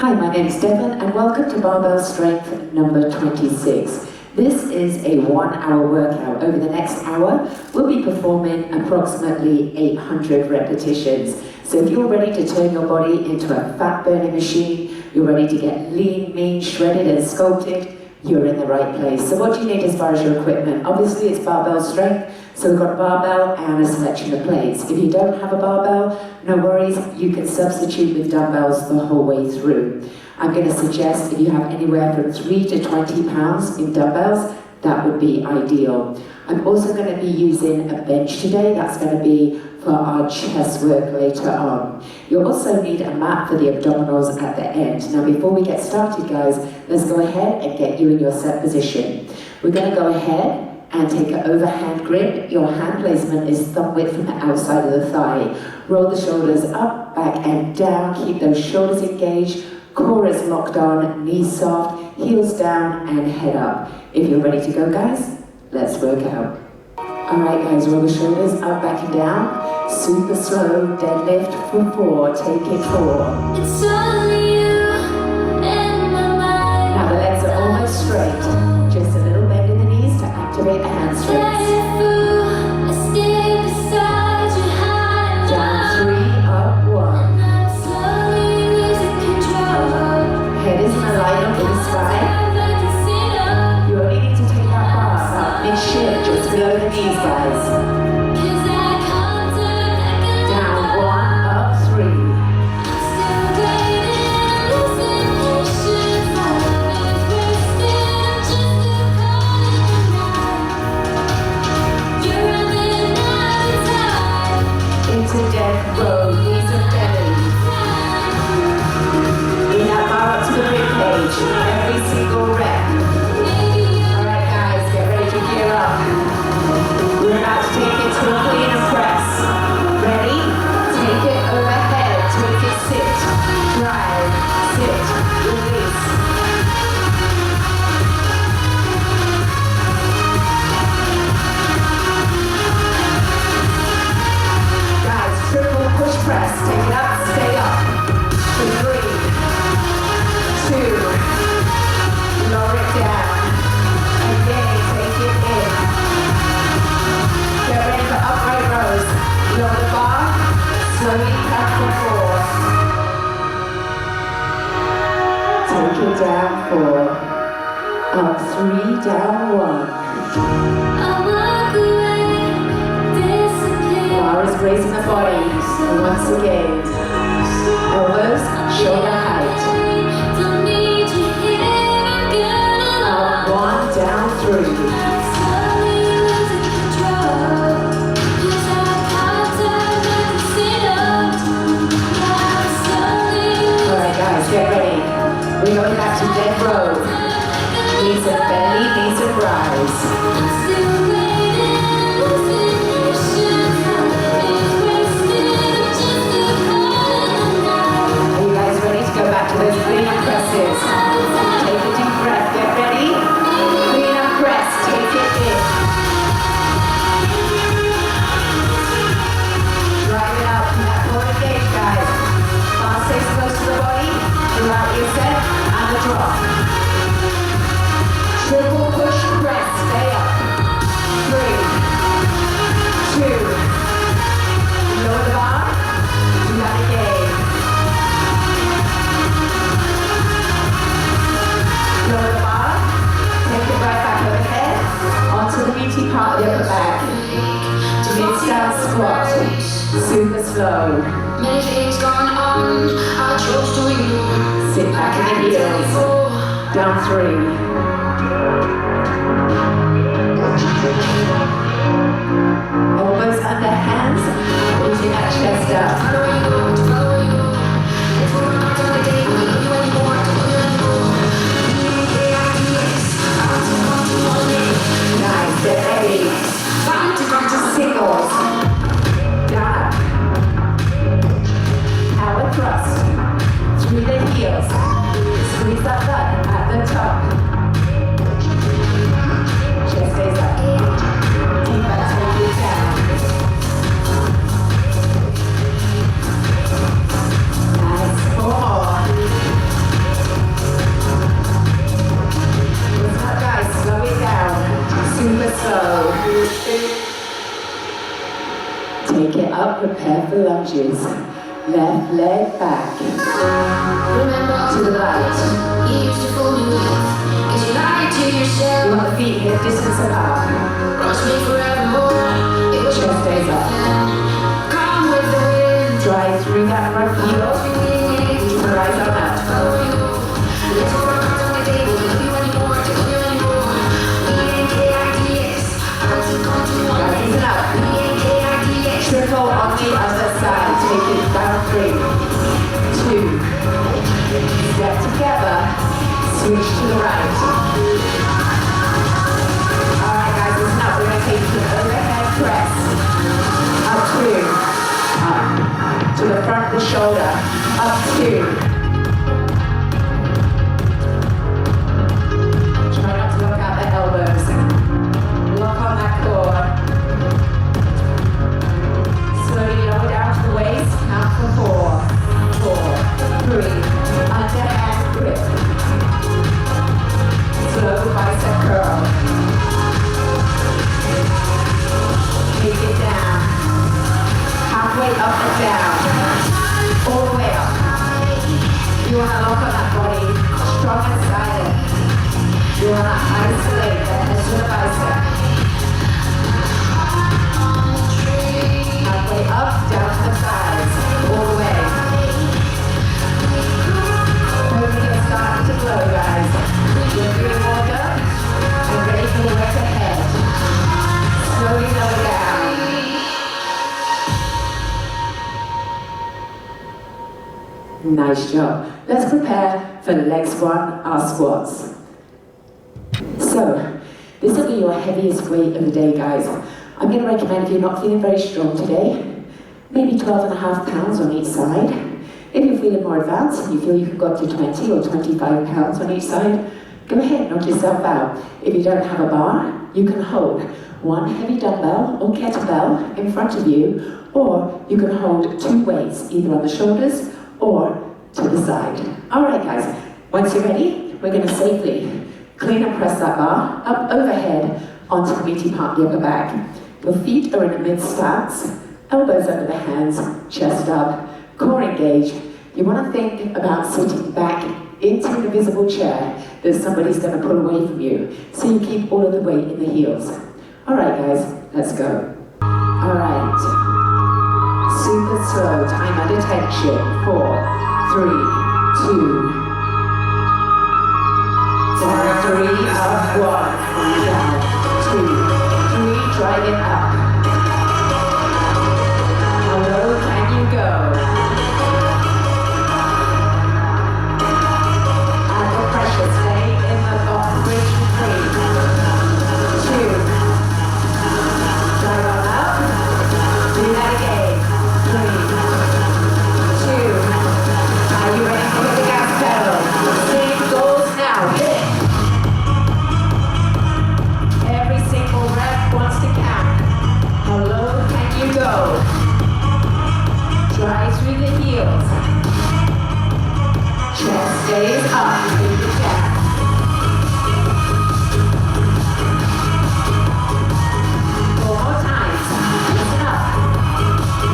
Hi, my name is Devon and welcome to Barbell Strength number 26. This is a 1-hour workout. Over the next hour, we'll be performing approximately 800 repetitions. So if you're ready to turn your body into a fat burning machine, you're ready to get lean, mean, shredded and sculpted, you're in the right place. So what do you need as far as your equipment? Obviously it's barbell strength, so we've got a barbell and a selection of plates. If you don't have a barbell, no worries, you can substitute with dumbbells the whole way through. I'm going to suggest if you have anywhere from 3 to 20 pounds in dumbbells, that would be ideal. I'm also going to be using a bench today. That's going to be for our chest work later on. You'll also need a mat for the abdominals at the end. Now before we get started guys, let's go ahead and get you in your set position. We're going to go ahead and take an overhand grip. Your hand placement is thumb width from the outside of the thigh. Roll the shoulders up, back and down. Keep those shoulders engaged. Core is locked on, knees soft, heels down and head up. If you're ready to go guys, let's work out. Alright guys, roll the shoulders up, back and down. Super slow, deadlift for 4, take it 4. It's only you in my mind. Now the legs are almost straight. Just a little bend in the knees to activate the hamstrings. Down 3, up 1. Head is in alignment with the spine. You only need to take that bar up mid-shin, just below the knees guys. Every single rep. Alright guys, get ready to gear up. We're about to take it to a clean and press. Ready? Take it overhead. Take it sit. Drive. Sit. Release. Guys, triple push press. Take it up, stay up. 3, 2, lower it down. Again, take it in. Get ready for upright rows. Lower the bar, slowly back and forth. Take it down 4. Up 3, down 1. I walk away, disappear. Bar is raising the body. And once again, elbows, shoulder height. Don't need you here, I'm gonna Up 1, down 3. slowly losing control. 'Cause I can't turn back and sit up. I'm slowly Alright guys, get ready. We're going back to dead row. Knees and belly, knees and rise. I'm still waiting, losing patience. It's wasted just to call it a night. Are you guys ready to go back to those clean and presses? Take a deep breath, get ready. Clean and press, take it in. Drive it out, keep that core engaged guys. Bar stays close to the body throughout your set and the drop. Triple push press, stay up. 3, 2, lower the bar, do that again. Lower the bar, take it right back overhead, onto the meaty part of the upper back. Mid-stand squat, super slow. Many things going on, I chose to ignore. Sit back in the heels, down 3. Elbows under hands, pushing that chest up. Follow you, follow you. It's what I'm gonna do. You anymore, don't you anymore. I want to want it. Nice, get ready. Bound to Singles. Down. Power thrust. Through the heels. Squeeze that butt at the top. Chest stays up. Deep back, take it down. Nice. 4 more. for lunges. Left leg back. To the right. You used to fool me with, 'cause you lied to yourself. You want the feet hip distance apart. Promised me forevermore. It was Chest stays up. come with the wind. Drive through that front heel. Keep the right arm out. Follow you. Let's work on the table. Don't you anymore. Don't you anymore. B-A-K-I-D-S. Rising up. B-A-K-I-D-S. Triple on the other side. Take it down 3, 2. Step together. Switch to the right. Alright guys, listen up. We're going to take an overhead press. Up 2. Up. To the front of the shoulder. Up 2. Try not to look out the elbows. Lock on that core. Slowly lower down to the waist. Count for 4, 3. Underhand grip. Slow bicep curl. Take it down. Halfway up and down. All the way up. You want to lock on that body. Strong and silent. You want to isolate the head to the bicep. Halfway up, down to the thighs. All the way. Hopefully it's starting to flow, guys. You're feeling warmed up and ready for the work ahead. Slowly lower down. Nice job. Let's prepare for legs 1, our squats. So, this will be your heaviest weight of the day, guys. I'm going to recommend if you're not feeling very strong today, maybe 12.5 pounds on each side. If you're feeling more advanced and you feel you can go up to 20 or 25 pounds on each side, go ahead, knock yourself out. If you don't have a bar, you can hold one heavy dumbbell or kettlebell in front of you, or you can hold 2 weights, either on the shoulders or to the side. All right, guys, once you're ready, we're going to safely clean and press that bar up overhead onto the meaty part of the upper back. Your feet are in a mid-stance, elbows under the hands, chest up, core engaged. You want to think about sitting back into an invisible chair that somebody's going to pull away from you, so you keep all of the weight in the heels. All right, guys, let's go. All right. Super slow, time under tension. 4, 3, 2. Down 3, up 1. Down 2, 3, drive it up. How low can you go? Add the pressure, stay in the bottom bridge. 3, 2. Drive on up. Do that again. 3, 2. Are you ready to hit the gas pedal? Same goals now. Hit. Every single rep wants to count. How low can you go? Drive through the heels. Chest stays up. Keep it down. Four more times. Listen up.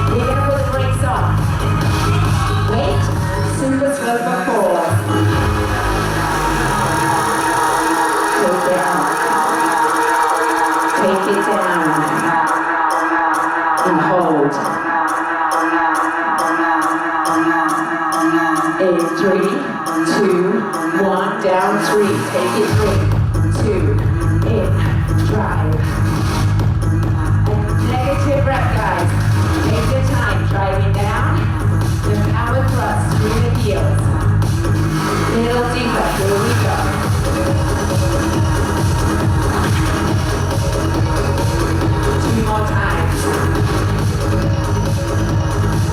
We're going to put the brakes on. Wait. Super slow for 4. Take it up. Take it down. And hold. In 3, 2, 1, down 3. Take it 3, 2, in, drive. Negative rep, guys. Take your time, driving down. The power thrust through the heels. A little deeper, here we go. 2 more times.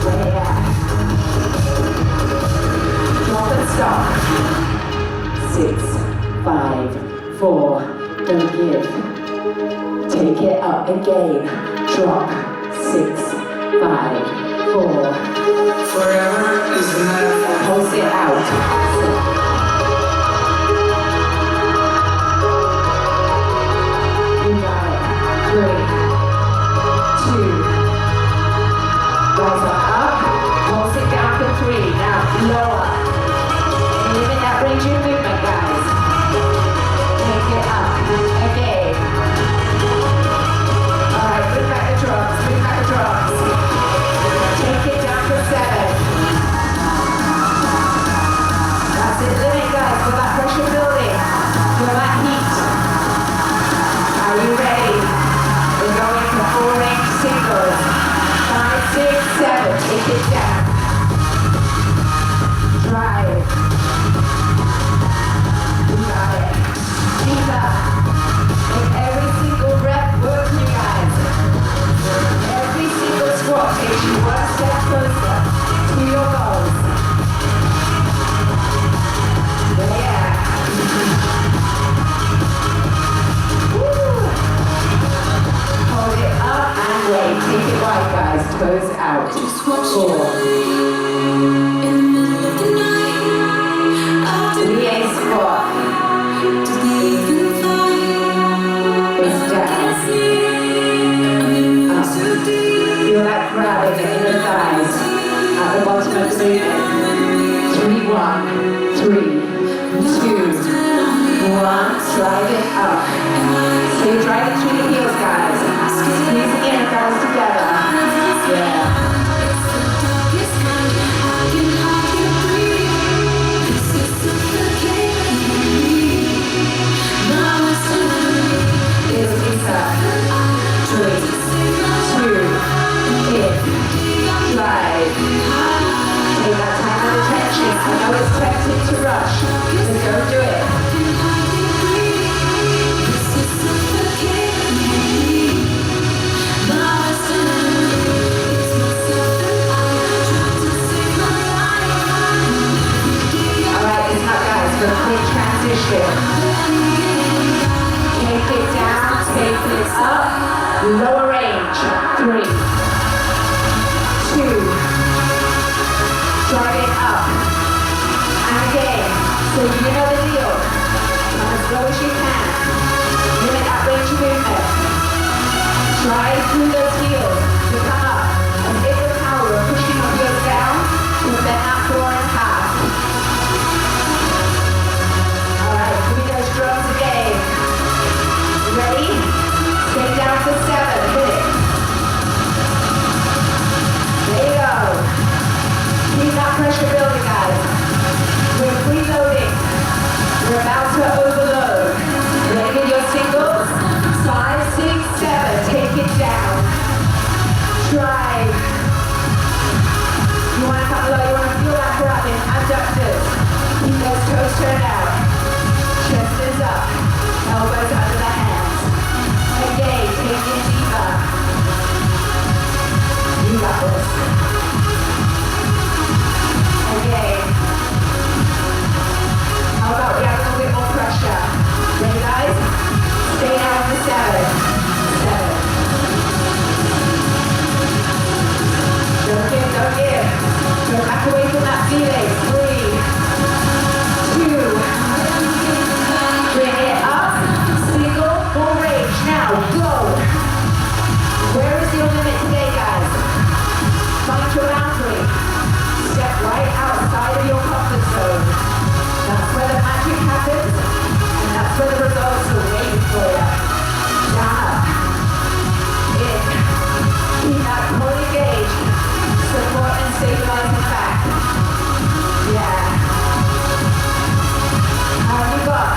Way up. Drop and stop. 6, 5, 4, don't give. Take it up again. Drop. 6, 5, 4. Forever is the metaphor. Pulse it out. You got it. 3, 2. Rise up. So you're driving through the heels, guys. Squeezing the inner thighs together. Yeah. I know it's tempting to rush, but don't do it. Alright, listen up guys, for a quick transition. Take it down, take it up, lower range. 3, 2, drive it up. Again, so you know the deal. Come as slow as you can. Limit that range of movement. Drive through those heels to come up and hit the power of pushing your heels down to bend that floor in half. Alright, give me those drums again. Ready? Stay down for 7. Hit it. There you go. Keep that pressure building, guys. We're preloading. We're about to overload. Ready with your singles? 5, 6, 7. Take it down. Drive. You want to come low. You want to feel that grab in abductors. Keep those toes turned out. Chest is up. Elbows under the hands. Again, take it deeper. You got this. Again. How about we have a little bit more pressure? Ready guys? Stay down for 7. 7. Don't give, don't give. Don't back away from that feeling. 3, 2. Bring it up. Single, full range. Now, go. Where is your limit today, guys? Find your boundary. Step right outside of your comfort zone. That's where the magic happens, and that's where the results are waiting for you. Down, up, in. Keep that core engaged. Support and stabilize the back. Yeah. How have you got?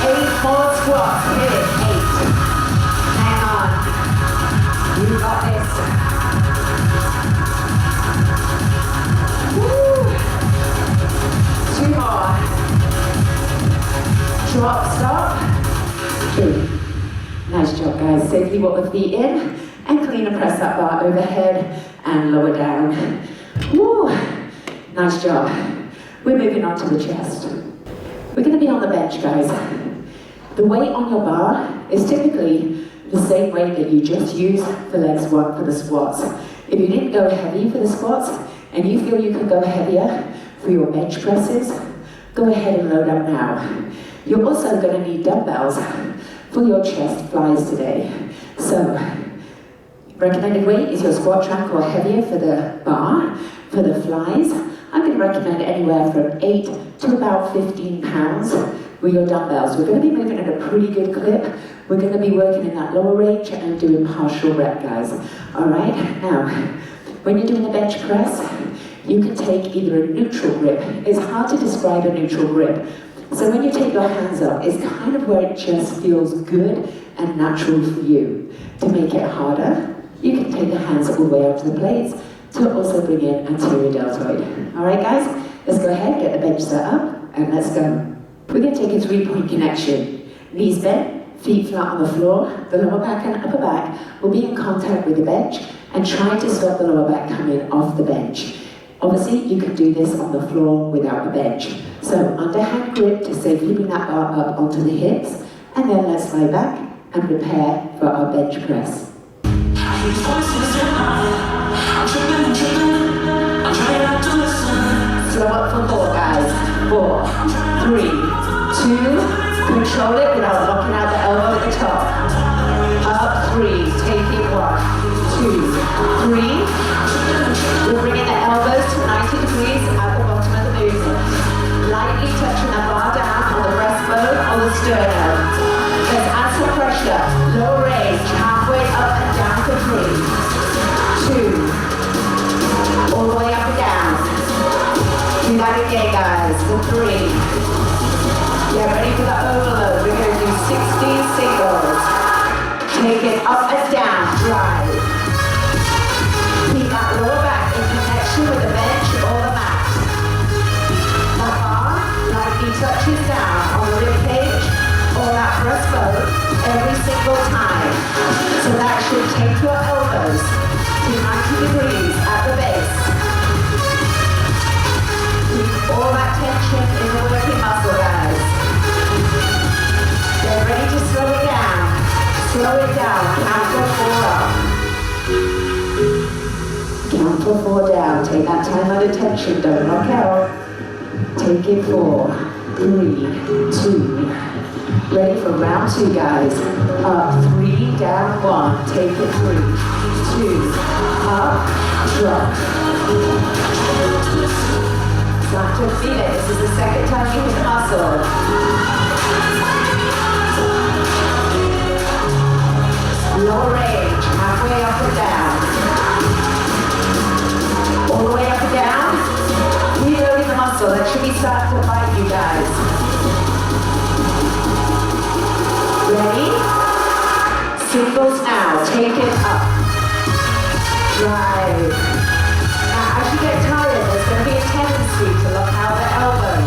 8 more squats. Hit it. 8. Hang on. You got this. Woo! 2 more. Drop, stop. 2. Nice job, guys. Safely walk the feet in and clean and press that bar overhead and lower down. Woo! Nice job. We're moving on to the chest. We're going to be on the bench, guys. The weight on your bar is typically the same weight that you just used for leg squat for the squats. If you didn't go heavy for the squats and you feel you can go heavier for your bench presses, go ahead and load up now. You're also going to need dumbbells for your chest flies today. So, recommended weight is your squat track or heavier for the bar. For the flies, I'm going to recommend anywhere from 8 to about 15 pounds with your dumbbells. We're going to be moving at a pretty good clip. We're going to be working in that lower range and doing partial rep, guys. All right, now, when you're doing the bench press, you can take either a neutral grip. It's hard to describe a neutral grip. So when you take your hands up, it's kind of where it just feels good and natural for you. To make it harder, you can take the hands all the way up to the plates to also bring in anterior deltoid. All right, guys, let's go ahead, get the bench set up, and let's go. We're going to take a 3-point connection. Knees bent, feet flat on the floor, the lower back and upper back will be in contact with the bench and try to stop the lower back coming off the bench. Obviously, you can do this on the floor without a bench. So, underhand grip to safely bring that bar up onto the hips, and then let's lie back and prepare for our bench press. Slow up for 4, guys. 4, 3, 2, control it without locking out the elbow at the top. Up, 3, take it 1, 2, 3. We're bringing the elbows to 90 degrees at the bottom of the movement. Lightly touching the bar down on the breastbone or the sternum. again, guys, for 3. Get ready for the overload. We're going to do 16 singles. Take it up and down, drive. Keep that lower back in connection with the bench or the mat. The arm lightly touches down on the rib cage or that breastbone every single time. So that should take your elbows to 90 degrees at the base. Keep all that tension in the working muscle, guys. Get ready to slow it down. Slow it down. Count for 4 up. Count for 4 down. Take that time under tension. Don't knock out. Take it 4, 3, 2. Ready for round 2, guys. Up, 3, down, 1. Take it 3, 2. Up, drop. Start to feel it. This is the second time you hit the muscle. Lower range, halfway up and down. All the way up and down. Reloading the muscle. That should be starting to bite you guys. Ready? Singles now. Take it up. Drive. Now, as you get tired, there's going to be a tendency to look out the elbows.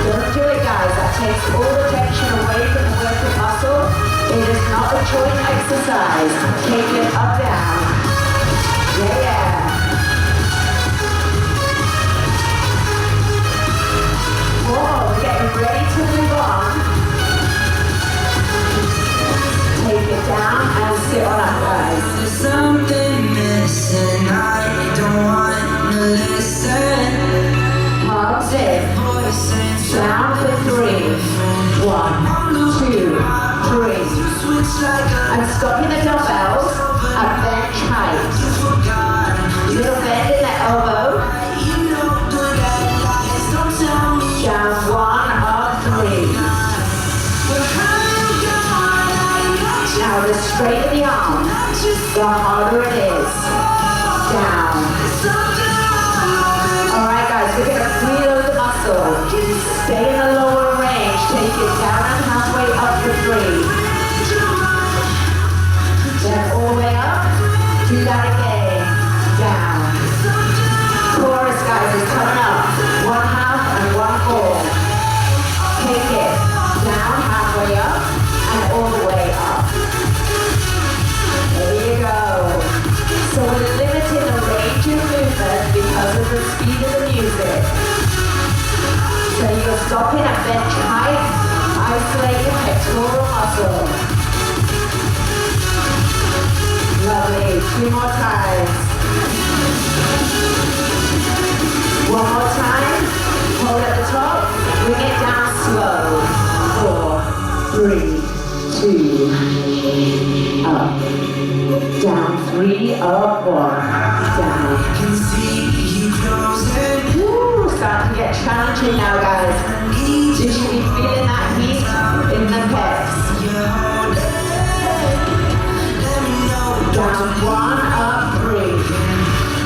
Don't do it, guys. That takes all the tension away from the working muscle. It is not a joint exercise. Take it up, down. Yeah. Whoa, we're getting ready to move on. Take it down and sit on up, guys. There's something missing, I don't want to listen. Arms in. Voices Down for 3. 1, 2, 3. switch like a I'm stopping the dumbbells at bench height. Little bend in the elbow. you know good at lies. Don't tell me Down 1, up 3. Now the straighter the arm, the harder it is. Down. Alright guys, we're going to preload the muscle. Stay in the lower range. Take it down and halfway up for 3. Then all the way up. Do that again. Down. Chorus, guys, is coming up. 1 half and 1 full. Take it down, halfway up, and all the way up. There you go. So we're limiting the range of movement because of the speed of the music. So you're stopping at bench height, isolate your pectoral muscle. Lovely. 2 more times. 1 more time. Hold at the top. Bring it down slow. 4, 3, 2. Up. Down 3. Up 1. Down. can see you closing. Woo, starting to get challenging now, guys. You should be feeling that heat in the pecs. Down 1, up 3.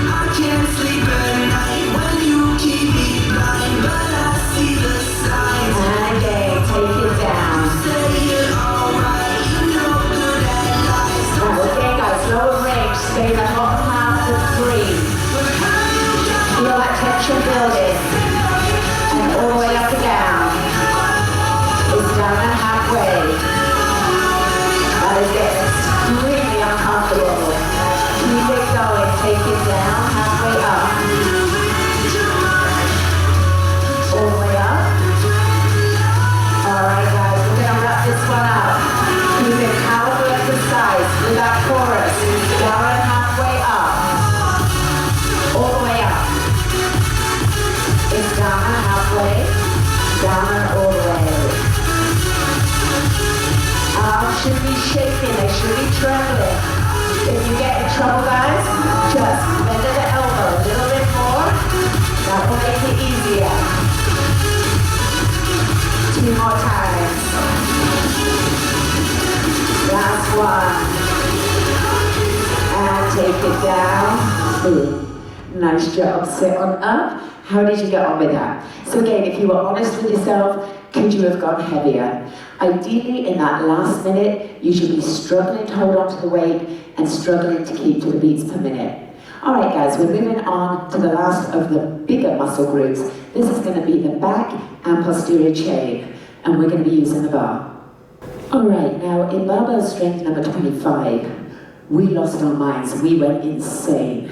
I can't sleep at night when you keep me blind, but I see the signs. And again, take it down. Say it alright, you know good at lies. Now again, guys, lower range. Stay in the bottom half of 3. Feel that tension building. And all the way up and down. It's down and halfway. That is getting extremely uncomfortable. Keep it going. Take it down, halfway up. All the way up. Alright guys, we're going to wrap this one up. Keep it powerful and precise with our chorus. Down and halfway up. All the way up. It's down and halfway. Down and all the way. Arms should be shaking, they should be trembling. If you get in trouble, guys, just bend at the elbow a little bit more. That will make it easier. 2 more times. Last one. And take it down. Nice job. Sit on up. How did you get on with that? So again, if you were honest with yourself, could you have gone heavier? Ideally, in that last minute, you should be struggling to hold on to the weight and struggling to keep to the beats per minute. All right, guys, we're moving on to the last of the bigger muscle groups. This is going to be the back and posterior chain, and we're going to be using the bar. All right, now in barbell strength number 25, we lost our minds. We went insane.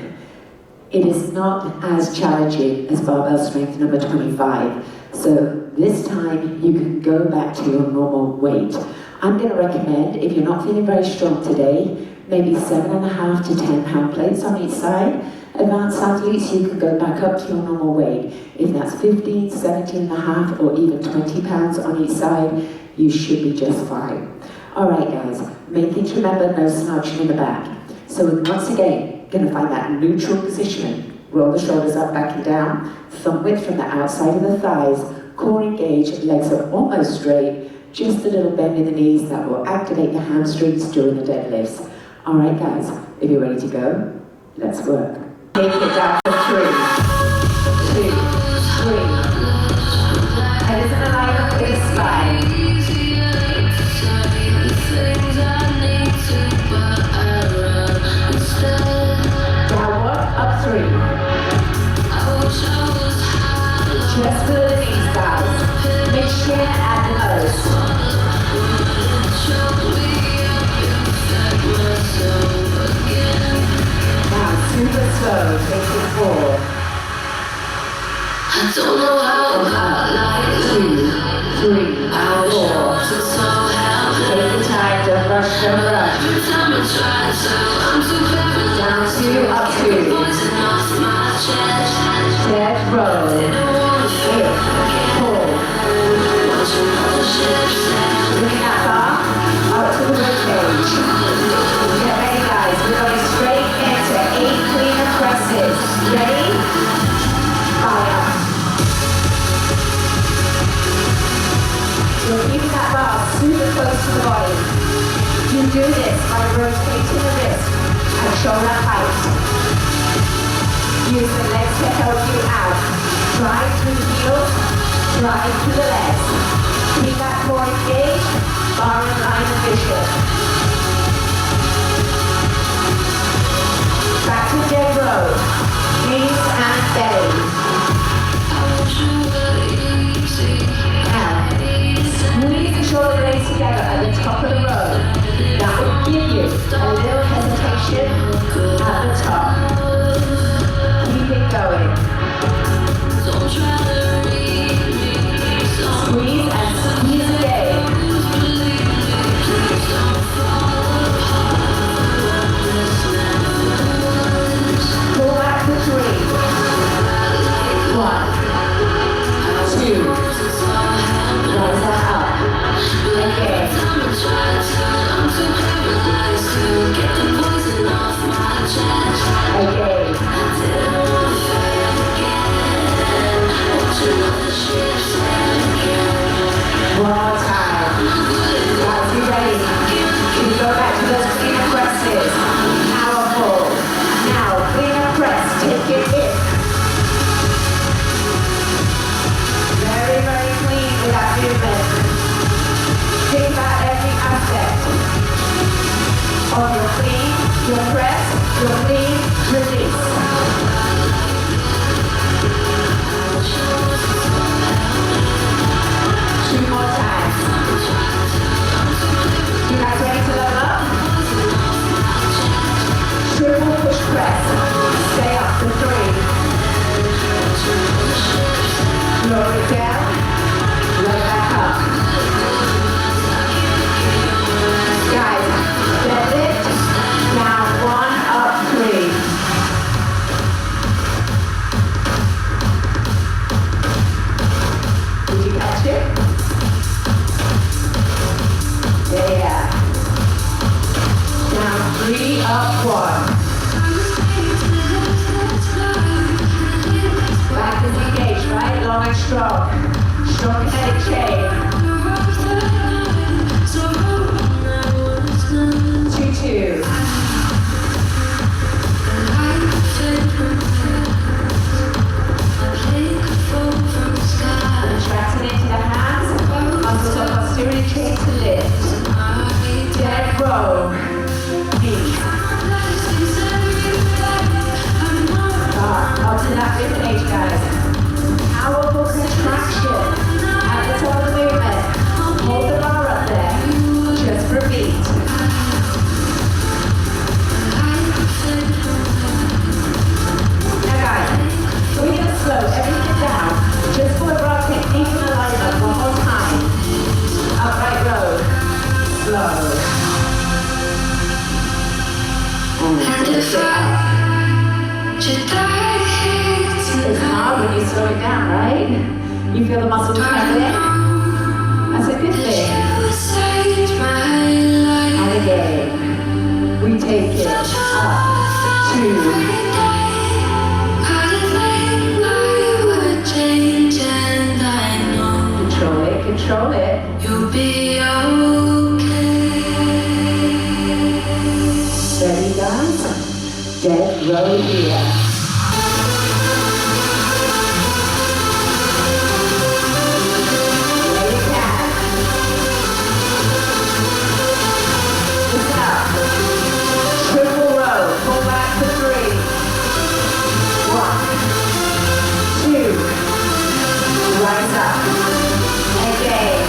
It is not as challenging as barbell strength number 25. So this time you can go back to your normal weight. I'm going to recommend, if you're not feeling very strong today, maybe 7.5 to 10 pound plates on each side. Advanced athletes, you can go back up to your normal weight. If that's 15, 17.5, or even 20 pounds on each side, you should be just fine. All right, guys, main thing to remember, no slouching in the back. So once again, going to find that neutral position. Roll the shoulders up, back and down. Thumb width from the outside of the thighs. Core engaged, legs are almost straight. Just a little bend in the knees that will activate the hamstrings during the deadlifts. All right, guys, if you're ready to go, let's work. Take it down for 3, 2, 3. Head is in alignment with the spine. Downward, up 3. Just feel the knees, guys. Mid-shin at the nose. Now, super slow, take it forward. I don't know how I got like 2, 3, 4. Take the time, don't rush, don't rush. Down 2, up 2. Dead roll. 8, 4. Bring that bar up to the ribcage. Get ready, guys. We're going straight into 8 cleaner presses. Ready? Fire. You're keeping that bar super close to the body. You do this by rotating the wrist and shoulder height. Use the legs to help you out. Drive through the heels, drive through the legs. Keep that core engaged, bar in line of vision. Back to dead row. Knees and belly. Now, squeeze the shoulder blades together at the top of the row. That will give you a little hesitation at the top. Keep it going. Squeeze and squeeze again. Pull back to 3. 1, 2. Rise that up. Again. One more time. Guys, be ready. Can you go back to those cleaner presses? Powerful. Now, cleaner press. Take it in. Very, very clean with that movement. Think about every aspect of your clean, your press, your clean, release. 2 more times. You guys ready to level up? Triple push press. Stay up for 3. Lower it down. Right back up. Guys, deadlift. Down 1, up 3. Did you catch it? Yeah. Down 3, up 1. Back is engaged, right? Long and strong. Strong kinetic chain. 2, 2. I You feel the muscles tightening? That's a good thing. And again, we take it up to control it. You'll be okay. Ready, guys? Dead row here. Lay it down. Listen up. Triple row. Pull back for 3. 1, 2. Rise up. Again.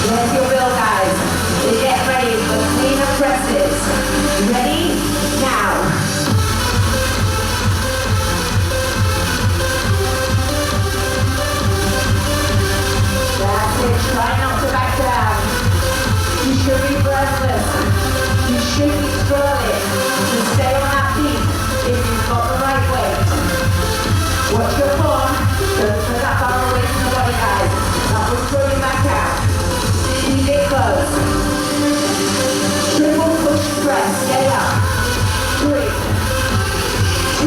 There's your bill, guys. So get ready for cleaner presses. Ready? Now. That's it. Try not to back down. You should be breathless. You should be struggling to stay on that feet if you've got the right weight. Watch your form. Don't put that bar away from the body, guys. That will throw you back out. Keep it close. Triple push press. Stay up. 3,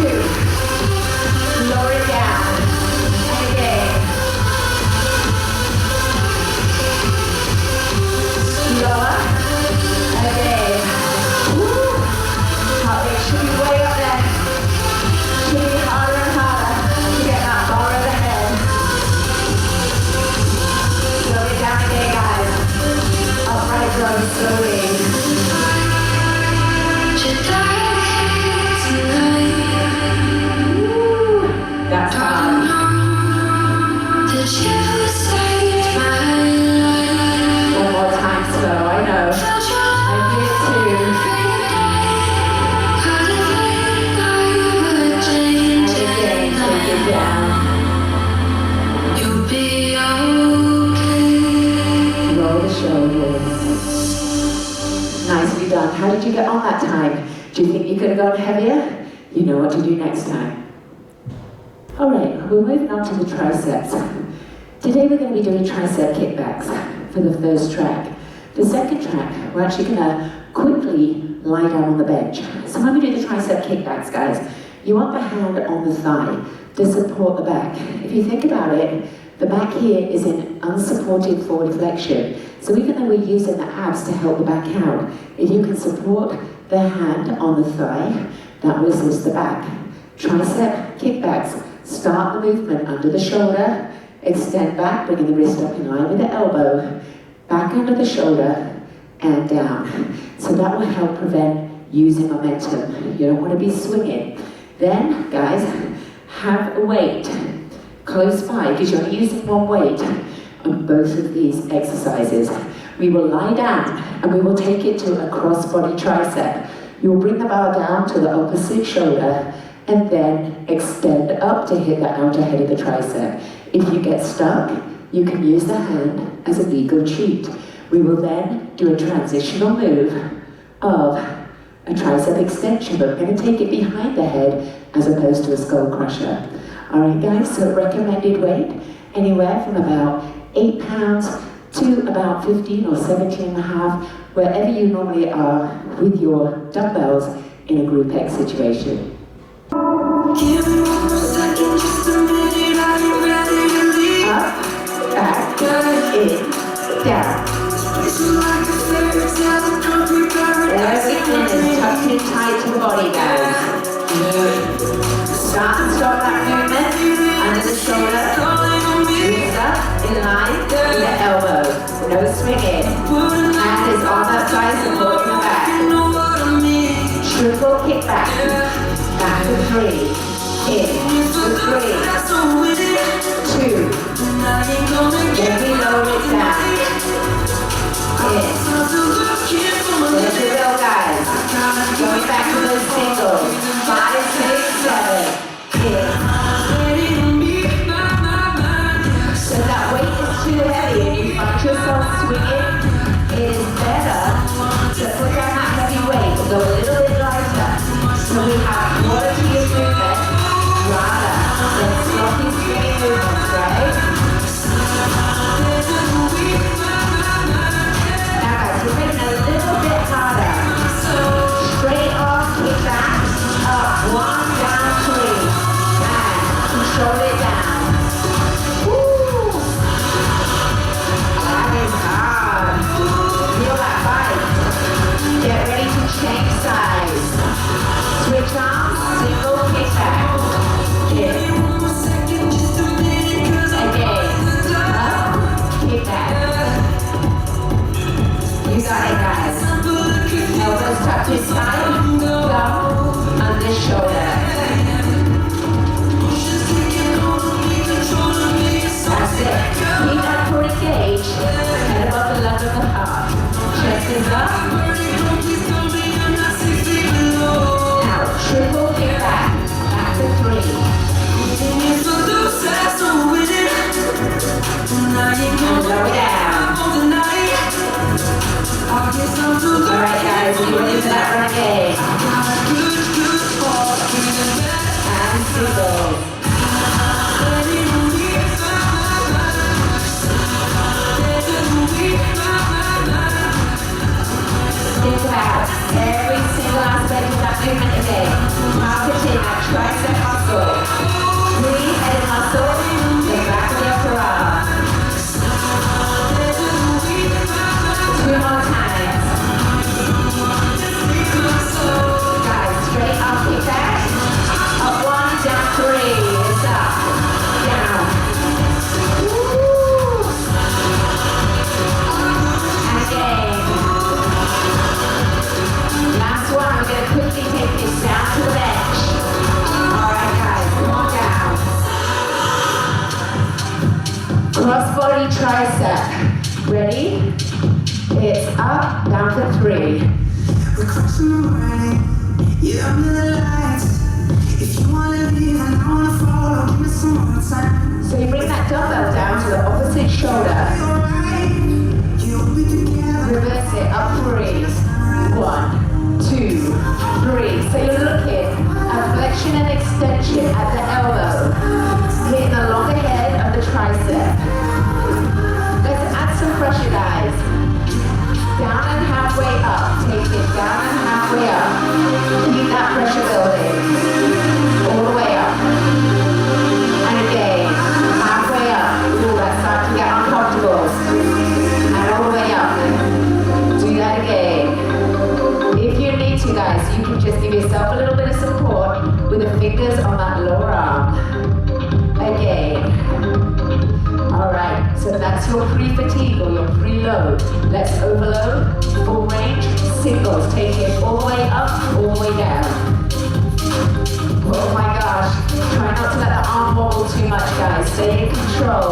2. Lower it down. And again. Lower. Again. Woo. Heart rate should be way up there. Should be harder and harder to get that bar overhead. Slow it down again, guys. Upright row slowly. Woo. That's hard. One more time slow, I know. I did too. And again, take it down. You'll be okay. Roll the shoulders. Nicely done. How did you get on that time? Do you think you could have gone heavier? You know what to do next time. Alright, we're moving on to the triceps. Today we're going to be doing tricep kickbacks for the first track. The second track, we're actually going to quickly lie down on the bench. So when we do the tricep kickbacks, guys, you want the hand on the thigh to support the back. If you think about it, the back here is in unsupported forward flexion. So even though we're using the abs to help the back out, if you can support the hand on the thigh, that will assist the back. Tricep kickbacks. Start the movement under the shoulder, extend back, bringing the wrist up in line with the elbow, back under the shoulder, and down. So that will help prevent using momentum. You don't want to be swinging. Then, guys, have a weight close by, because you're only using one weight on both of these exercises. We will lie down, and we will take it to a cross-body tricep. You will bring the bar down to the opposite shoulder, and then extend up to hit the outer head of the tricep. If you get stuck, you can use the hand as a legal cheat. We will then do a transitional move of a tricep extension, but we're going to take it behind the head as opposed to a skull crusher. Alright guys, so recommended weight, anywhere from about 8 pounds to about 15 or 17 and a half, wherever you normally are with your dumbbells in a group X situation. Give me 1 second, just a minute, are you ready to leave? Up, back, in, down. This is like a fairy tale, concrete paradise. Everything is tucked in tight to the body, guys. Start and stop that movement under the shoulder. Wrist up, in line with the elbow. No swinging. Hand is on that side, supporting the back. Triple kickback. Back to 3. In for 3. 2. Then we lower it down. In. There's your bill, guys. Going back to those singles. 5, 6, 7. In. So that weight is too heavy and you find yourself swinging, it is better to put down that heavy weight and go a little bit lighter so we have quality of movement rather than sloppy swinging movements, right? Keep that core engaged. Head above the level of the heart. Chest is up. Now, triple kick back. Back to 3. And lower down. Alright guys, are you ready for that renegade? And singles. Think about every single aspect of that movement today. Targeting that tricep muscle. Three-headed muscle, the back of the upper arm. 2 more times. Guys, straight up, kick back. Up 1, down 3. It's up, down. Woo. And again. Last one, we're going to quickly take this down to the bench. Alright guys, come on down. Cross body tricep. Ready? It's up, down to 3. We're crossing the morning, yeah, under the lights. If you wanna leave and I wanna follow, give me some more time. So you bring that dumbbell down to the opposite shoulder. Alright, you'll be together. Reverse it, up 3. 1, 2, 3. So you're looking at flexion and extension at the elbow. Hitting the longer head of the tricep. Let's add some pressure, guys. Down and halfway up. Take it down and halfway up. Keep that pressure building. All the way up. And again, halfway up. Ooh, that's starting to get uncomfortable. And all the way up. Do that again. If you need to, guys, you can just give yourself a little bit of support with the fingers on that lower arm. Again. Alright, so that's your pre-fatigue or your pre-load. Let's overload, full range, singles. Take it all the way up, all the way down. Oh my gosh, try not to let the arm wobble too much, guys. Stay in control.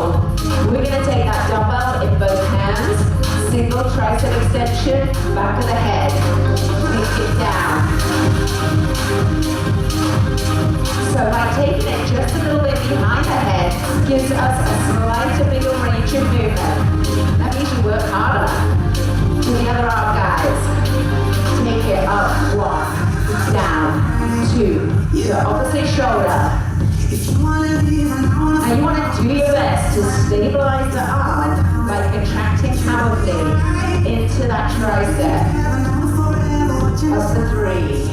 We're going to take that dumbbell in both hands. Single tricep extension, back of the head. Take it down. So by taking it just a little bit behind the head, gives us a slightly bigger range of movement. That means you work harder. To the other arm, guys. Take it up, 1, down, 2, the opposite shoulder. If you wanna leave and I wanna Now you want to do your best to stabilize the arm by contracting powerfully into that tricep. Up to 3.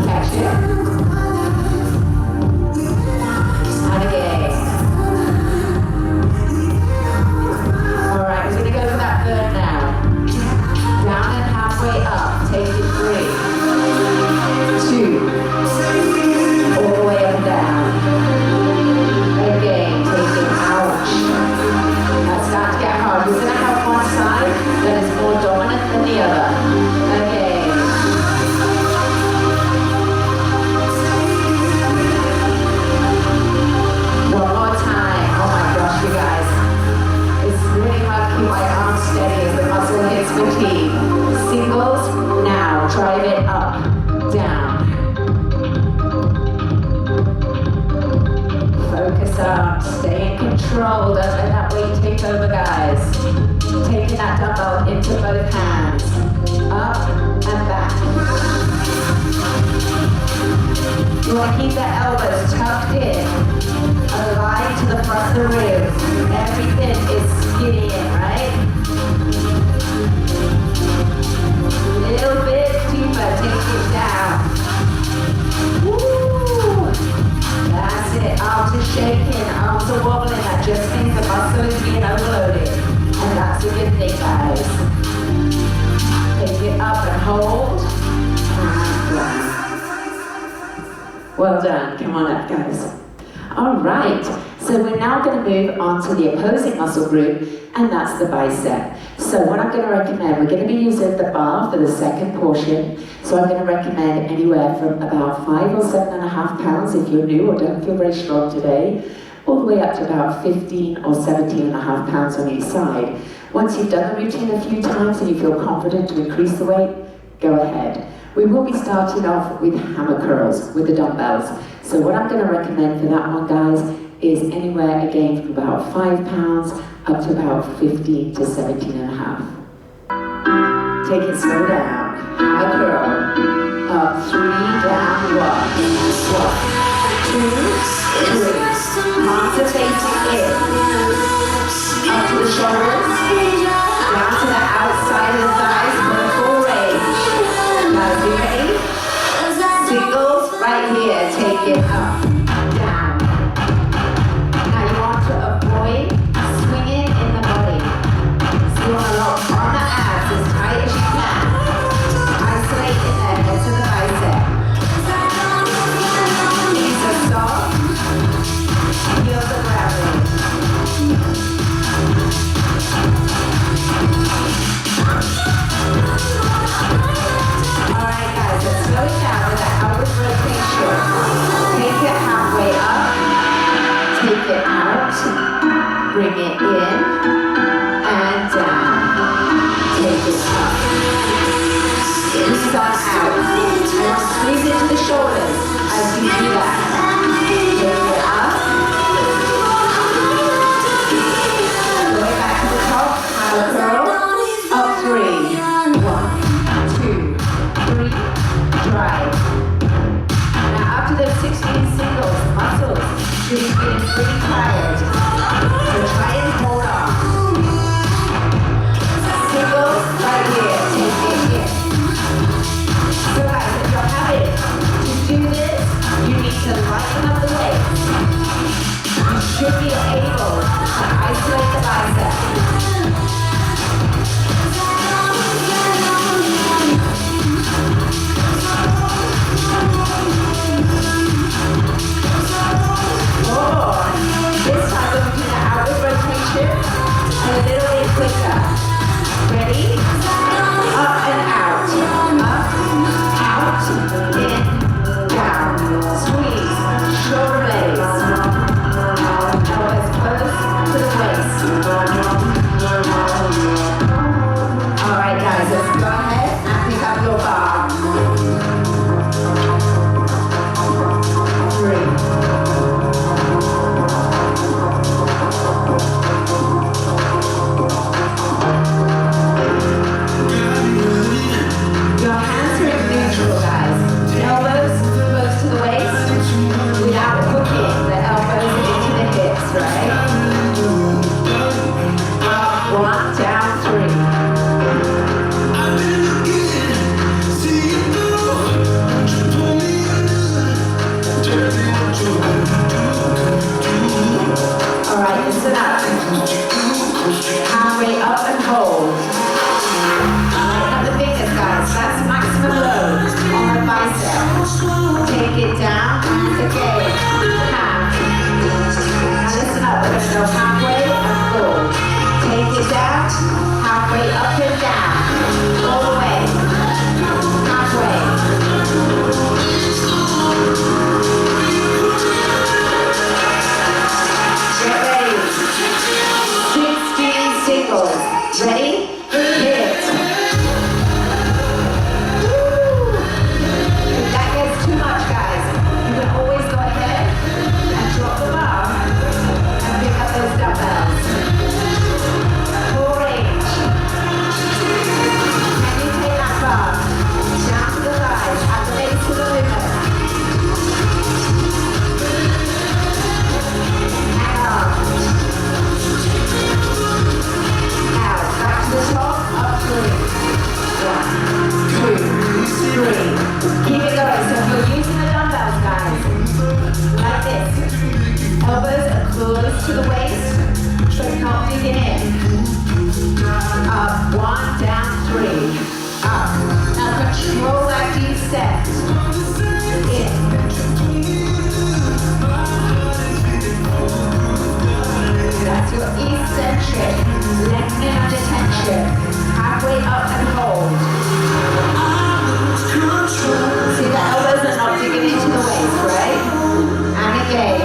Catch it. And again. Alright, we're going to go for that third now. Down and halfway up. Take it 3, 2. All the way up and down. Again, take it. Ouch. That's starting to get hard. You're going to have one side that is more dominant than the other. Again. One more time. Oh my gosh, you guys. It's really hard to keep my arms steady as the muscle hits fatigue. Singles, now. Drive it up, down. Focus up. Stay in control. Don't let that weight take over, guys. Taking that dumbbell into both hands. Up and back. You want to keep the elbows tucked in. Aligned to the front of the ribs. Everything is skinny in, right? Little bit deeper, take it down. Woo! That's it, arms are shaking, arms are wobbling. That just means the muscle is being overloaded. And that's a good thing, guys. Take it up and hold. And down. Well done, come on up, guys. All right, so we're now going to move on to the opposing muscle group, and that's the bicep. So what I'm going to recommend, we're going to be using the bar for the second portion. So I'm going to recommend anywhere from about 5 or 7.5 pounds if you're new or don't feel very strong today. all the way up to about 15 or 17.5 pounds on each side. Once you've done the routine a few times and you feel confident to increase the weight, go ahead. We will be starting off with hammer curls with the dumbbells. So what I'm going to recommend for that one, guys, is anywhere again from about 5 pounds up to about 15 to 17.5. Take it slow down. Hammer curl. Up, 3, down, 1, 2, 3. Palms are facing in. Up to the shoulders. Down to the outside of the thighs for a full range. Guys, you ready? Singles right here. Take it up, down. Now you want to avoid swinging in the body. So you want to lock on the abs as tight as you can. Isolate in there, head to the bicep. Knees are soft. Heels are grounded. Alright guys, let's slow it down with that outward rotation. Take it halfway up, take it out, bring it in, and down. Take it up. Squeeze on out. And squeeze into the shoulders as you do that. Take it up. Going back to the top, hammer curl. Up 3. 1, 2, 3. Drive. Now after those 16 singles, muscles should be feeling pretty tired. So try and hold on. Singles right here. Take it in. So guys, if you're having to do this, you need to lighten up the weights. You should be able to isolate the bicep. This time we're doing the outward rotation and a little bit quicker. Ready? Up and out. Up, out, in, down. Squeeze, shoulder blades. Elbows close to the waist. Alright guys, let's go ahead and pick up your bar. 3. Your hands are in neutral, guys. Elbows close to the waist without hooking the elbows into the hips, right? Up, 1, down, 3. Alright, listen up. Halfway up and hold. Lighten up the fingers, guys. That's maximum load on the bicep. Take it down and again. Half. Now listen up. We're going to go halfway and hold. Take it down. Halfway up and down. All the way. Halfway. Get ready. 16 singles. Ready? Hit it. If that gets too much, guys, you can always go ahead and drop the bar and pick up those dumbbells. Full range. Can you take that bar down to the thighs, at the base of the limit? Hang on. Out, back to the top, up 3. 1, 2, 3. Keep it going. So if you're using the dumbbells, guys, like this. Elbows are close to the waist, but not digging in. Up, 1, down, 3. Up. Now control that deep set. In. That's your eccentric. Lengthening under tension. Halfway up and hold. See the elbows are not digging into the waist, right? And again.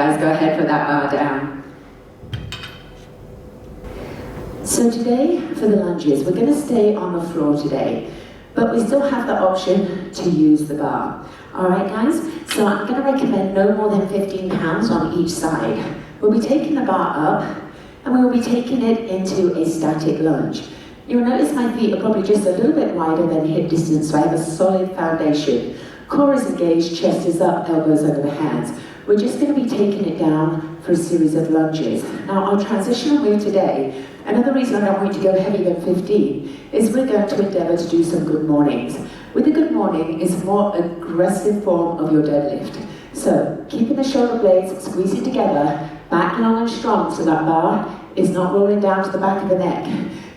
guys, go ahead, put that bar down. So today, for the lunges, we're going to stay on the floor today, but we still have the option to use the bar. All right, guys? So I'm going to recommend no more than 15 pounds on each side. We'll be taking the bar up, and we will be taking it into a static lunge. You'll notice my feet are probably just a little bit wider than hip distance, so I have a solid foundation. Core is engaged, chest is up, elbows under the hands. We're just going to be taking it down for a series of lunges. Now, our transitional move today, another reason I don't want you to go heavier than 15, is we're going to endeavor to do some good mornings. With a good morning, it's a more aggressive form of your deadlift. So, keeping the shoulder blades squeezing together, back long and strong so that bar is not rolling down to the back of the neck.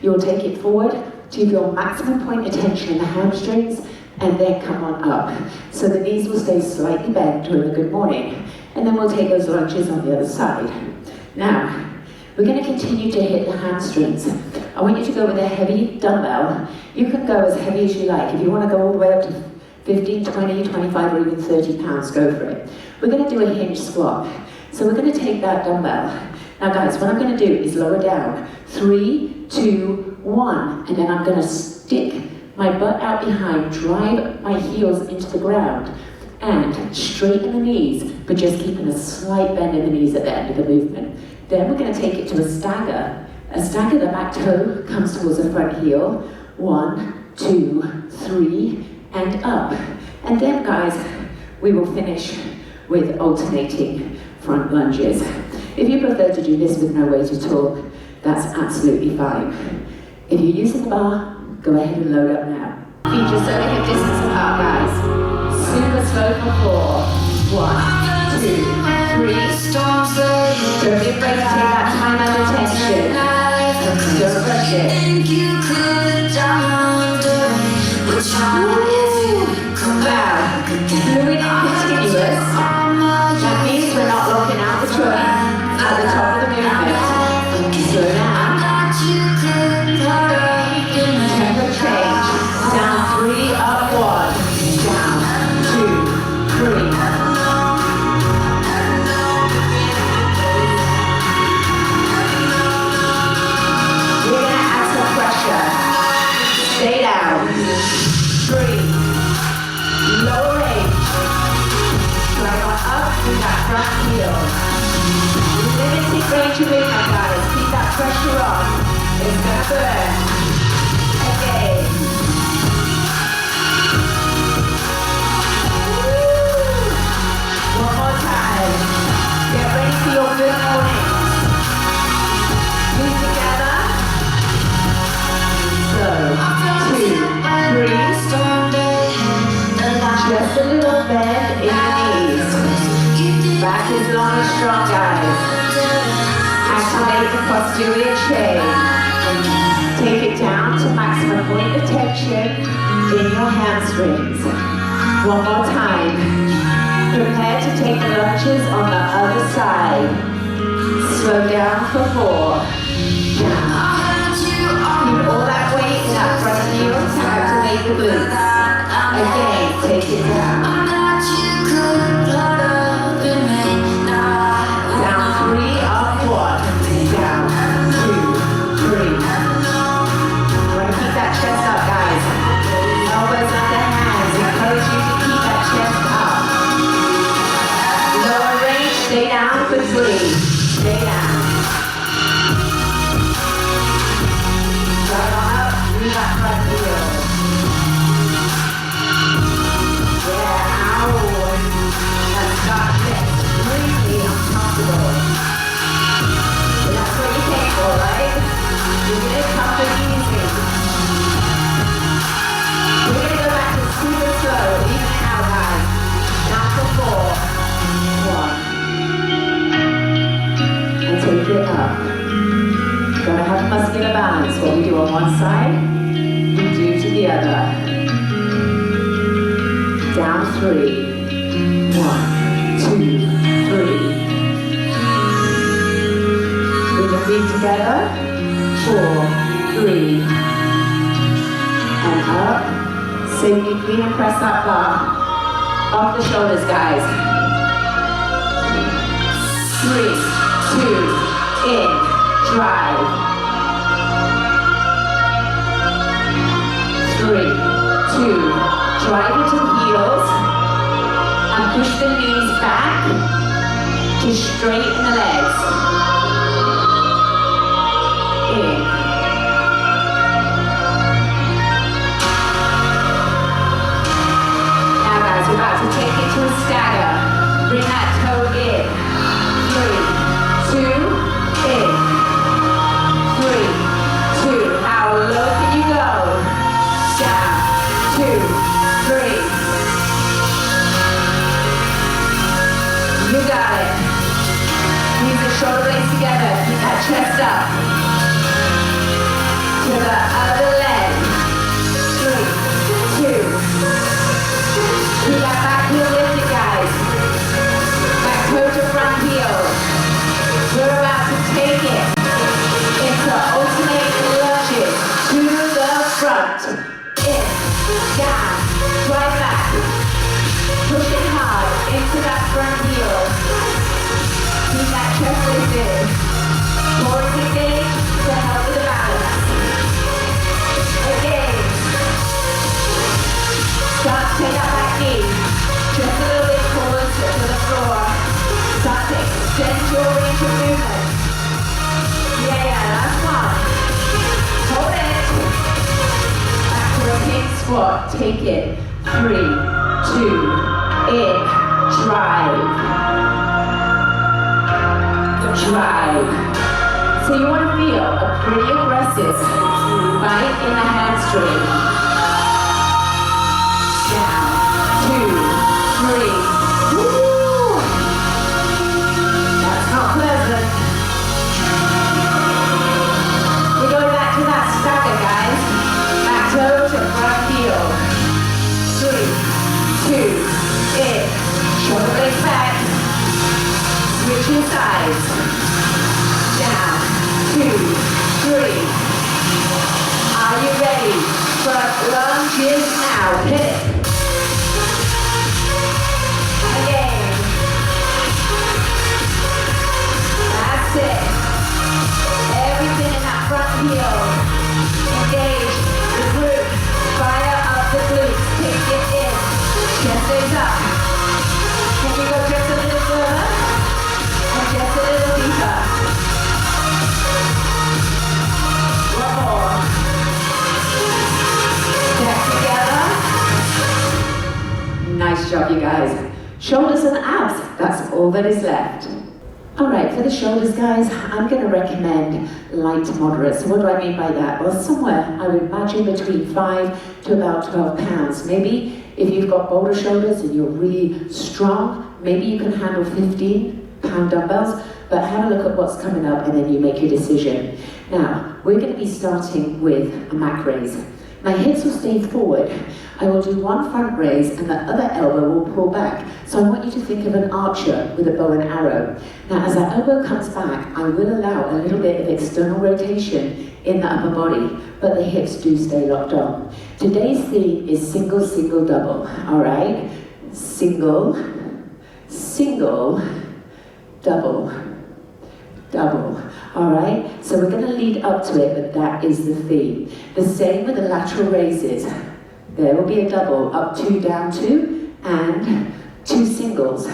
You'll take it forward to your maximum point of tension in the hamstrings, and then come on up. So the knees will stay slightly bent during the good morning, and then we'll take those lunges on the other side. Now, we're going to continue to hit the hamstrings. I want you to go with a heavy dumbbell. You can go as heavy as you like. If you want to go all the way up to 15, 20, 25, or even 30 pounds, go for it. We're going to do a hinge squat. So we're going to take that dumbbell. Now guys, what I'm going to do is lower down. 3, 2, 1, and then I'm going to stick my butt out behind, drive my heels into the ground, and straighten the knees, but just keeping a slight bend in the knees at the end of the movement. Then we're going to take it to a stagger. A stagger, the back toe comes towards the front heel. 1, 2, 3, and up. And then, guys, we will finish with alternating front lunges. If you prefer to do this with no weight at all, that's absolutely fine. If you're using the bar, go ahead and load up now. Feet just over hip distance apart, guys. Super slow for 4. 1, 2, 3. Don't be afraid to take that time and attention. Don't rush it. Wow. Fluid and continuous. That means we're not locking out the joint at the top of the movement. Slow down. Tempo change. Down 3, up 1. Down 2, 3. We're going to add some pressure. Stay down. 3. Lower range. Right on up with that front heel. Limited range of movement, guys. Keep that pressure on. It's gonna burn. Again. Woo. One more time. Get ready for your good mornings. Move together. So, 2, 3. Just a little bend in the knees. Back is long and strong, guys. Activate the posterior chain. Take it down to maximum point of tension in your hamstrings. One more time. Prepare to take the lunges on the other side. Slow down for 4. Down. Keep all that weight in that front heel to activate the glutes. Again, take it down. Down 3, up 1. Down 2, 3. Want to keep that chest up, guys. Elbows under hands. Encourage you to keep that chest up. Lower range, stay down for 3. Stay down. Right on up, through that front heel. That's what you came for, right? You're going to come to easy. We're going to go back to super slow. Even it out, guys. Down for 4. 1. And take it up. Gotta have muscular balance. What we do on one side, we do to the other. Down 3. 1, 2, 3. Feet together, 4, 3, and up. Sink your feet and press that bar off the shoulders, guys. 3, 2, in, drive. 3, 2, drive into the heels and push the knees back to straighten the legs. In. Now guys, we're about to take it to a stagger. Bring that toe in. 3, 2, in. 3, 2. How low can you go? Down. 2, 3. You got it. Use the shoulder blades together. Keep that chest up. To the other leg. 3, 2. Keep that back heel lifted, guys. Back toe to front heel. We're about to take it into alternating lunges to the front. In, down, drive back. Pushing hard into that front heel. Keep that chest lifted. Core is engaged to help with the balance. Again. Start to take that back knee. Just a little bit forward to the floor. Start to extend your range of movement. Yeah, last one. Hold it. Back to a pin squat. Take it. 3, 2, in, drive. Drive. So you want to feel a pretty aggressive bite in the hamstring. Down, 2, 3. Woo! That's not pleasant. We're going back to that stagger, guys. Back toe to front heel. 3, 2, in. Shoulder blades back. Switching sides. Down, 2, 3. Are you ready for lunges now? Hit it. Again. That's it. Everything in that front heel. Engage the glute. Fire up the glutes. Take it in. Chest stays up. Can you go just a little further? And just a little deeper. One more. Back together. Nice job, you guys. Shoulders and abs, that's all that is left. All right, for the shoulders, guys, I'm going to recommend light to moderate. So what do I mean by that? Well, somewhere, I would imagine between 5 to about 12 pounds. Maybe if you've got bolder shoulders and you're really strong, maybe you can handle 15-pound dumbbells, but have a look at what's coming up and then you make your decision. Now, we're going to be starting with a mat raise. My hips will stay forward. I will do one front raise and the other elbow will pull back. So I want you to think of an archer with a bow and arrow. Now as that elbow comes back, I will allow a little bit of external rotation in the upper body, but the hips do stay locked on. Today's theme is single, single, double, all right? Single, single, double, double. All right, so we're going to lead up to it, but that is the theme. The same with the lateral raises. There will be a double, up 2, down 2, and 2 singles.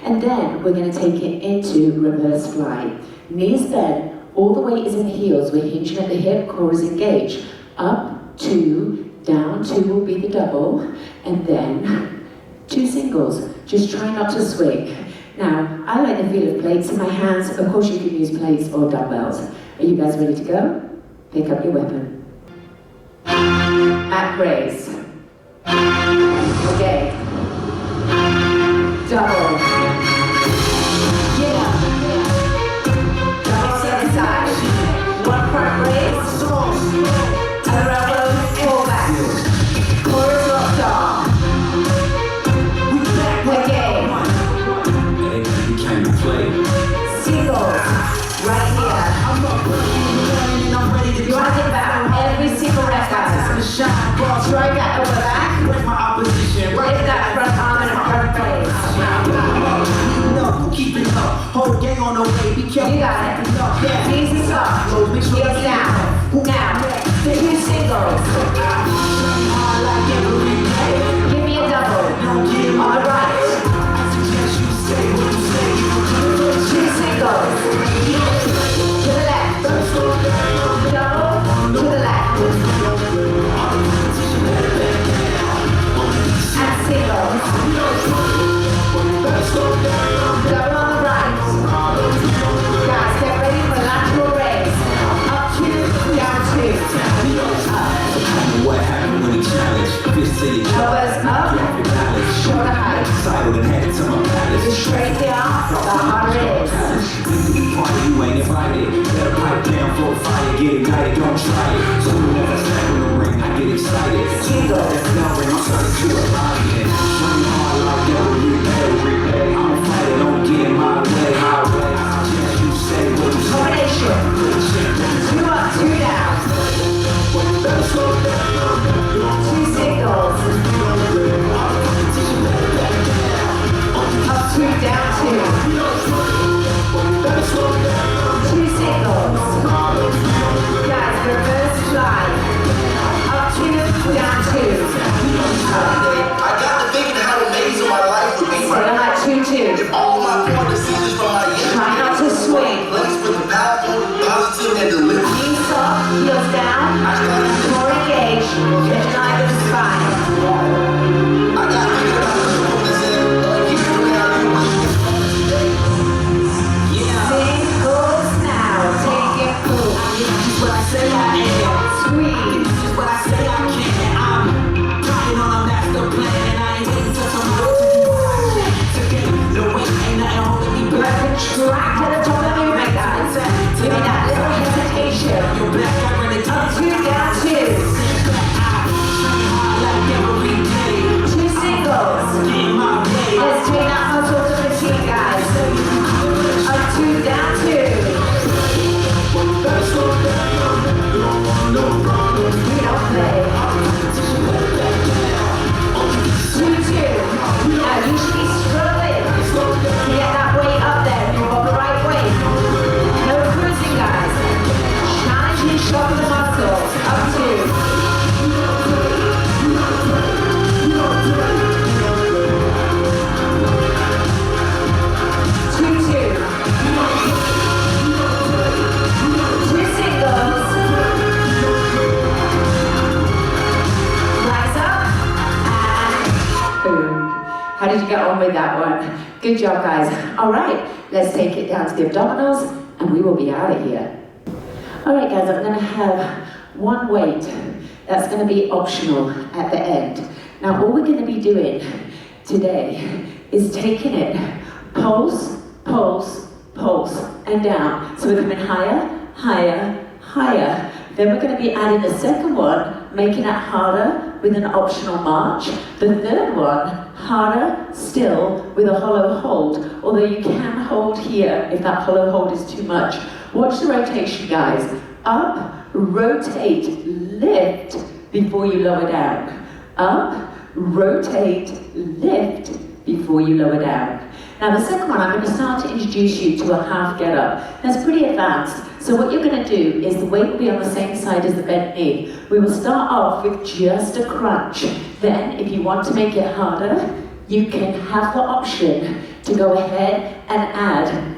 And then we're going to take it into reverse fly. Knees bent, all the weight is in the heels. We're hinging at the hip, core is engaged. Up 2, down 2 will be the double, and then 2 singles. Just try not to swing. Now, I like the feel of plates in my hands. Of course, you can use plates or dumbbells. Are you guys ready to go? Pick up your weapon. Back raise. Okay. Double. Yeah. Double to the side. One front raise. Other elbow, pull back. Core is locked on. Again. Singles. Right here. You want to think about every single rep, guys. Strike that elbow back. Lift that front arm and a front face. Keep it up. Whole gang on the way, be careful. You got it. Knees and soft. Heels down. Now, the two singles. Give me a double. On the right. Two singles. To the left. Double. To the left. And singles. Double on the right. Guys, get ready for lateral raise. Up two, down two. What happened when he challenged? Elbows up, shoulder height. The straight the arm, the harder it is. You ain't invited. Better pipe down for a fire. Get ignited, don't try it. So whenever I step in the ring, I get excited. Singles. I'm starting to arrive again. Swing hard like every I'm a fighter, don't get in my way. Just you say what you say. Combination. Two up, two down. Two singles. Up two, down two. Two singles. Guys, reverse slide. Up two, down two. I got to thinking how amazing my life would be Stay right on now. that 2-2. If all my poor decisions from my Try not to swing. place with powerful, positive, and deliberate. Knees soft, heels down. Core engaged. Lift line with the spine. I got to thinking about what this is. Keep it around you. Singles now. Take it cool. What I say I am. Squeeze. This is what I say I can. I'm trying on a master plan, and I ain't waiting till tomorrow to do what I can. Today, no way, ain't nothing holding me Let's back. contract to the top of the movement, guys. Give me that little hesitation. You're black, I really Up two, down two. like every day. Two singles. Get my way. Let's take that muscle to the team, guys. Up two, down two. We don't play. 2-2. Now you should be struggling to get that weight up there. You've got the right weight. No cruising, guys. Challenge and sharpen the muscles. Up two. 2-2. Two singles. Rise up and boom. How did you get on with that one? Good job, guys. All right, let's take it down to the abdominals and we will be out of here. All right, guys, I'm going to have one weight that's going to be optional at the end. Now, all we're going to be doing today is taking it pulse, pulse, pulse, and down. So we're coming higher, higher, higher. Then we're going to be adding the second one, making it harder with an optional march. The third one, harder still with a hollow hold, although you can hold here if that hollow hold is too much. Watch the rotation, guys. Up, rotate, lift before you lower down. Up, rotate, lift before you lower down. Now the second one, I'm going to start to introduce you to a half get up. That's pretty advanced. So what you're going to do is the weight will be on the same side as the bent knee. We will start off with just a crunch. Then if you want to make it harder, you can have the option to go ahead and add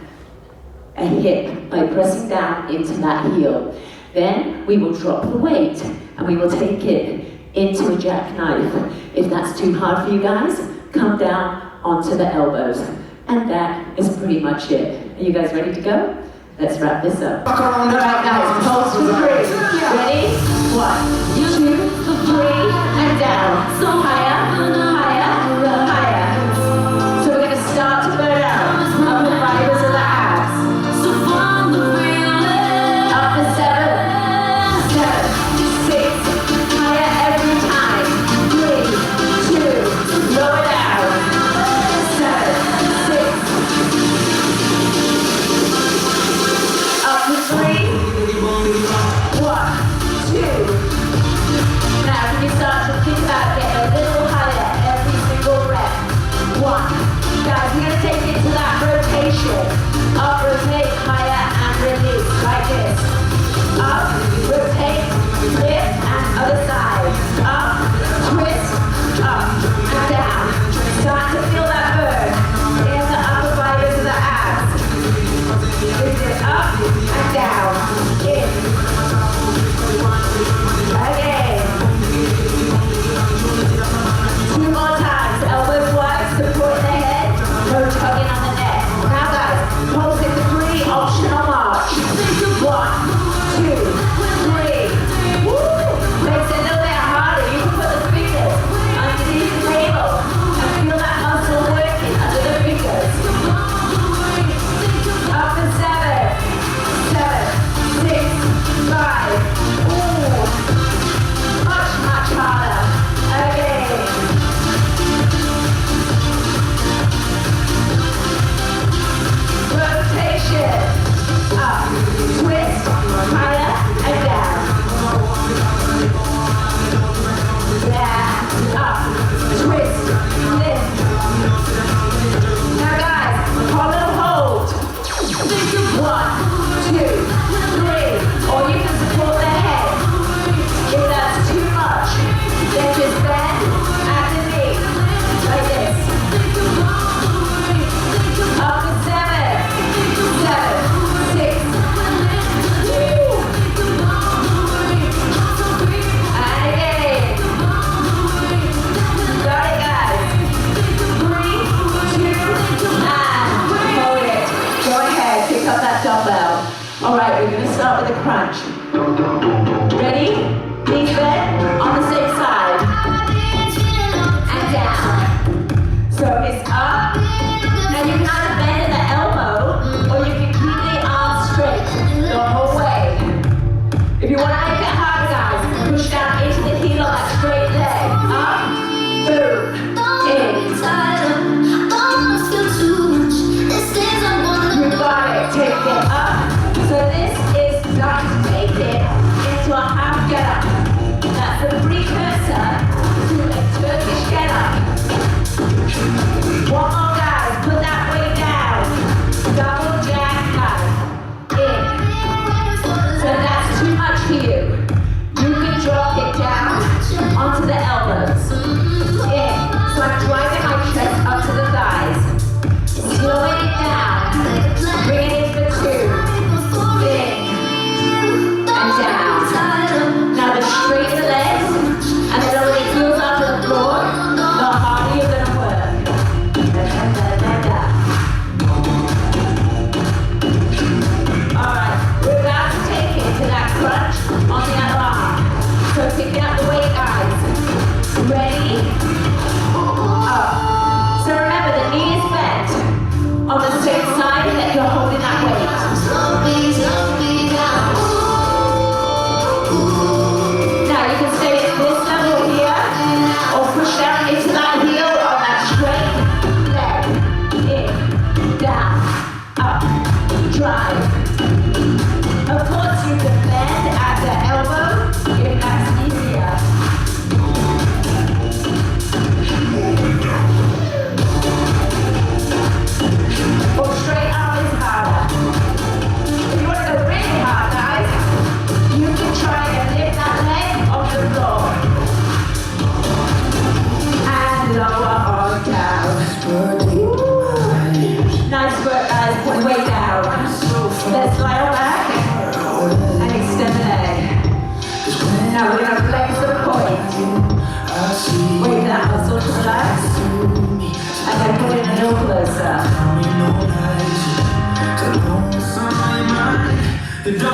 a hip by pressing down into that heel. Then we will drop the weight and we will take it into a jackknife. If that's too hard for you guys, come down onto the elbows. And that is pretty much it. Are you guys ready to go? Let's wrap this up. All right, guys, pulse for 3. Ready? 1, 2, 3, and down. So higher, higher, higher. So we're going to start to burn out up the fibers of the abs. Up to 7, 7, 6, higher every time. 3, 2, lower down. 7, 6. Up to 3. 1, 2,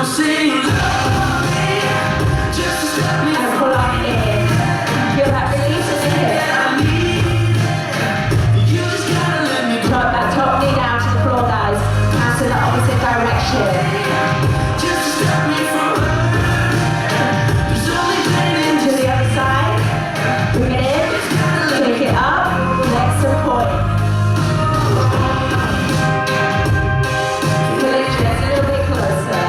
Don't say you love me, just to stop me And from pull on in. Feel that release in the hip. I need it. You just gotta let me go. Drop that top knee down to the floor, guys. Hands in the opposite direction. Just to stop me from hurting. There's only pain in To the other side. Bring it in. Take it up. Next to the point. Pull it just a little bit closer.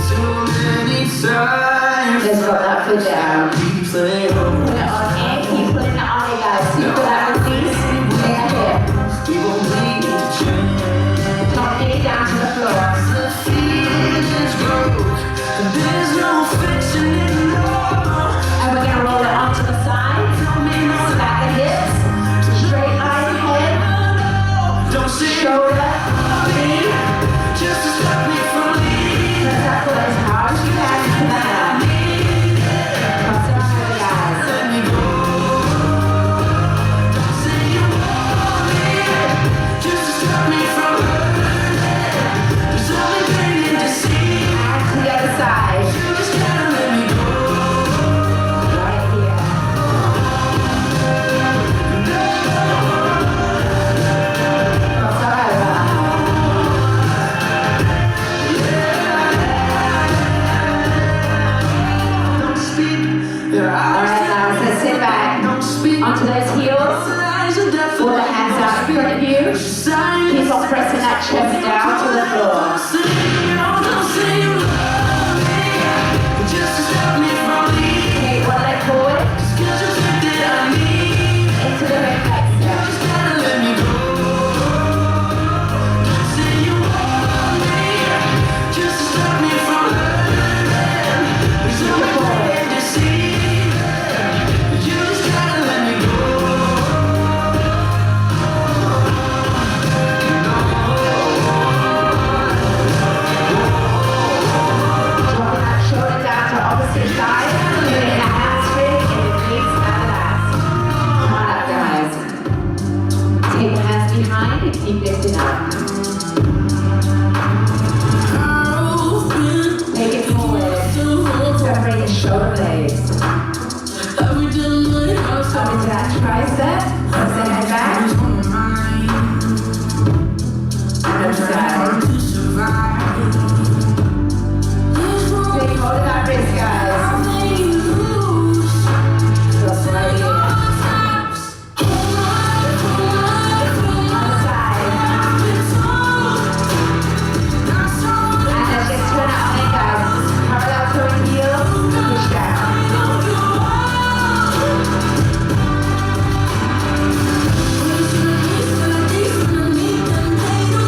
too many times. Let's drop that foot down. Keep playing Put it on in. Keep pulling it on in, guys. Keep for that release. In the hip. we won't need to change. Top knee down to the floor. The feeling's broke, and there's no fixing it no more. And we're going to roll it onto the side. Stack the hips. Straight line ahead. Don't say Shoulder. Knee. just to stop me from leaving. Press that foot as hard as you can to the mat. Cross it over, guys. Let me go. Don't say you want me, just to stop me from hurting. There's only pain in deceit. And to the other side. You just gotta let me go. Right here. Cross that over. Don't speak their All eyes. right, guys. Let's sit back. Don't speak Onto those heels. eyes of death. Pull the hands out in front of you. Keep on pressing that chest down to the floor. Don't say you love me, just to stop me from leaving. Take one leg forward. 'Cause you think that I need it. Into the hip flexor. Just gotta let me go. Don't say you want me, just to stop me from hurting. There's no way to deceive. You just gotta let me go. Dropping that shoulder down to opposite side. Doing a hamstring in the knees and the lats. Come on up, guys. Take the hands behind and keep lifting up. Take it forward. Separate the shoulder blades. Up into that tricep. Press the head back. And other side. Take hold of that wrist, guys. Just right here. Other side. And let's just turn it on in, guys. Parallel towing heels. Push down.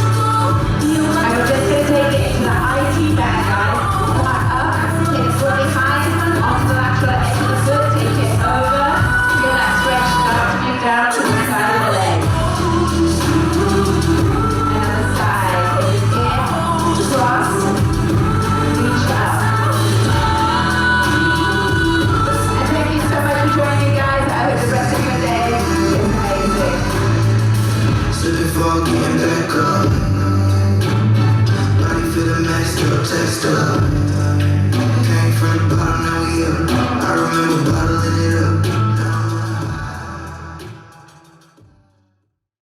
And we're just going to take it into the IT bag, guys. Come on up. Take it fully behind. Onto the lateral edge of the foot. Take it over. Feel that stretch start to move down to the side of the leg. Another side. Take it in. Cross. Reach up. And thank you so much for joining me, guys. I hope the rest of your day is amazing. So before getting back up, body feeling messed up, text up.